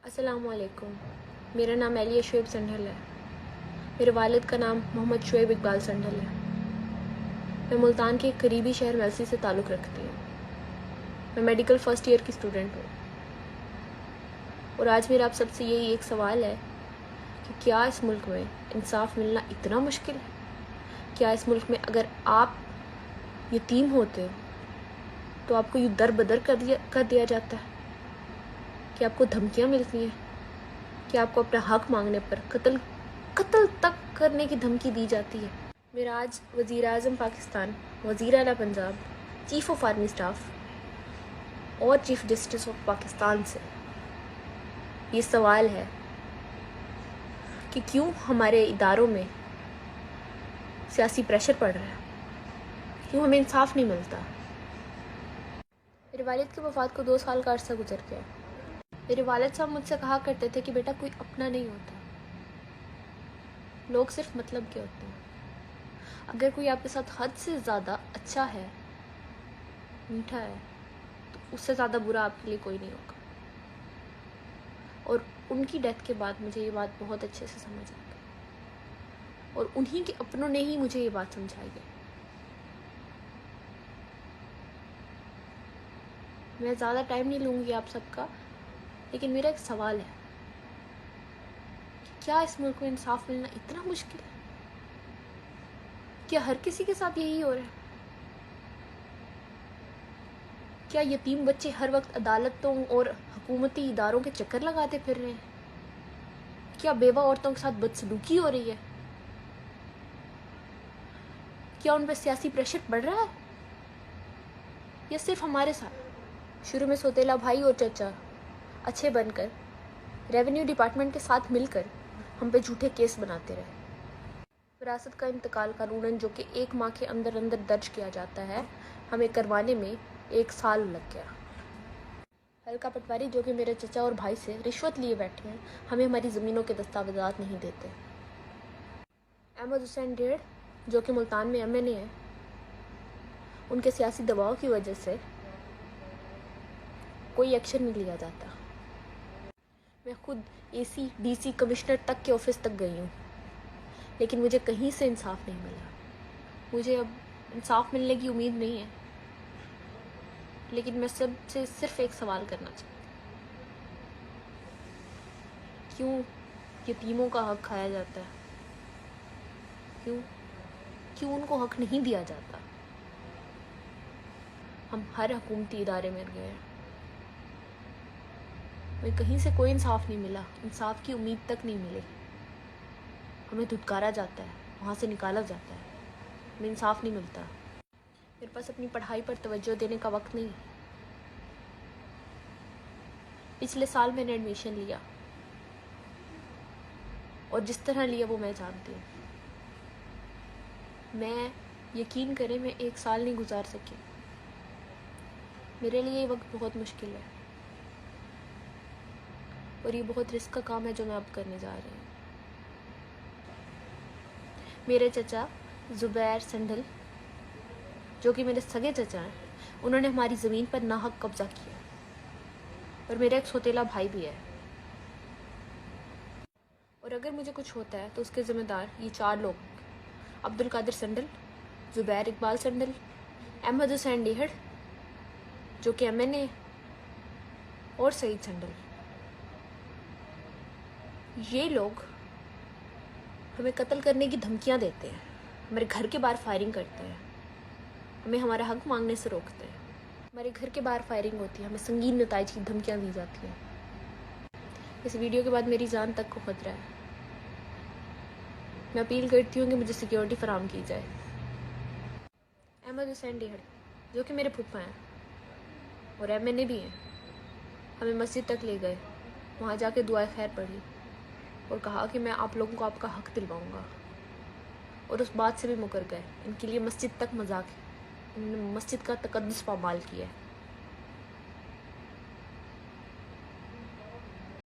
अस्सलामुअलैकुम। मेरा नाम एलिया शुएब संढल है। मेरे वालिद का नाम मोहम्मद शुएब इकबाल संढल है। मैं मुल्तान के एक करीबी शहर मेलसी से ताल्लुक़ रखती हूँ। मैं मेडिकल फ़र्स्ट ईयर की स्टूडेंट हूँ और आज मेरा आप सबसे यही एक सवाल है कि क्या इस मुल्क में इंसाफ मिलना इतना मुश्किल है? क्या इस मुल्क में अगर आप यतीम होते हो तो आपको यूँ दर बदर कर दिया जाता है? कि आपको धमकियाँ मिलती हैं कि आपको अपना हक मांगने पर कत्ल तक करने की धमकी दी जाती है? मेरा आज वज़ीर आज़म पाकिस्तान, वज़ीर आला Punjab, chief of army staff और चीफ़ जस्टिस ऑफ पाकिस्तान से ये सवाल है कि क्यों हमारे इदारों में सियासी प्रेशर पड़ रहा है, क्यों हमें इंसाफ नहीं मिलता। मेरे वालिद की वफ़ात को 2 साल का अर्सा गुजर गया। मेरे वालिद साहब मुझसे कहा करते थे कि बेटा कोई अपना नहीं होता, लोग सिर्फ मतलब के होते हैं। अगर कोई आपके साथ हद से ज़्यादा अच्छा है, मीठा है, तो उससे ज़्यादा बुरा आपके लिए कोई नहीं होगा। और उनकी डेथ के बाद मुझे ये बात बहुत अच्छे से समझ आ गई और उन्हीं के अपनों ने ही मुझे ये बात समझाई है। मैं ज़्यादा टाइम नहीं लूँगी आप सबका, लेकिन मेरा एक सवाल है कि क्या इस मुल्क में इंसाफ मिलना इतना मुश्किल है? क्या हर किसी के साथ यही हो रहा है? क्या यतीम बच्चे हर वक्त अदालतों और हुकूमती इदारों के चक्कर लगाते फिर रहे हैं? क्या बेवा औरतों के साथ बदसलूकी हो रही है? क्या उन पर सियासी प्रेशर बढ़ रहा है या सिर्फ हमारे साथ? शुरू में सौतेला भाई और चचा अच्छे बनकर रेवेन्यू डिपार्टमेंट के साथ मिलकर हम पे झूठे केस बनाते रहे। विरासत का इंतकाल कानूनन जो कि 1 माह के अंदर अंदर दर्ज किया जाता है, हमें करवाने में 1 साल लग गया। हल्का पटवारी जो कि मेरे चचा और भाई से रिश्वत लिए बैठे हैं, हमें हमारी ज़मीनों के दस्तावेज़ात नहीं देते। अहमद हुसैन डेढ़ जो कि मुल्तान में MNA है, उनके सियासी दबाव की वजह से कोई एक्शन नहीं लिया जाता। मैं खुद AC DC कमिश्नर तक के ऑफिस तक गई हूँ, लेकिन मुझे कहीं से इंसाफ नहीं मिला। मुझे अब इंसाफ मिलने की उम्मीद नहीं है, लेकिन मैं सबसे सिर्फ एक सवाल करना चाहती हूँ, क्यों यतीमों का हक खाया जाता है? क्यों उनको हक नहीं दिया जाता? हम हर हुकूमती इदारे में गए, हमें कहीं से कोई इंसाफ नहीं मिला, इंसाफ की उम्मीद तक नहीं मिली। हमें धुतकारा जाता है, वहाँ से निकाला जाता है, हमें इंसाफ नहीं मिलता। मेरे पास अपनी पढ़ाई पर तवज्जो देने का वक्त नहीं। पिछले साल मैंने एडमिशन लिया और जिस तरह लिया वो मैं जानती हूँ। मैं यकीन करें मैं 1 साल नहीं गुजार सकी। मेरे लिए ये वक्त बहुत मुश्किल है और ये बहुत रिस्क का काम है जो मैं अब करने जा रही हूँ। मेरे चचा ज़ुबैर संढल जो कि मेरे सगे चचा हैं, उन्होंने हमारी ज़मीन पर नाहक कब्जा किया और मेरा एक सौतेला भाई भी है। और अगर मुझे कुछ होता है तो उसके ज़िम्मेदार ये 4 लोग: अब्दुल कादिर संढल, ज़ुबैर इकबाल संढल, अहमद हुसैन डेहड़ जो कि MNA और सईद संढल। ये लोग हमें कत्ल करने की धमकियां देते हैं, हमारे घर के बाहर फायरिंग करते हैं, हमें हमारा हक मांगने से रोकते हैं। हमारे घर के बाहर फायरिंग होती है, हमें संगीन नताइज की धमकियां दी जाती हैं। इस वीडियो के बाद मेरी जान तक को खतरा है। मैं अपील करती हूँ कि मुझे सिक्योरिटी फराहम की जाए। अहमद हुसैन डेहड़ जो कि मेरे फूफा हैं और MNA भी हैं, हमें मस्जिद तक ले गए, वहाँ जाके दुआ खैर पढ़ी और कहा कि मैं आप लोगों को आपका हक दिलवाऊंगा, और उस बात से भी मुकर गए। इनके लिए मस्जिद तक मजाक है, इन्होंने मस्जिद का तकद्दुस पामाल किया है।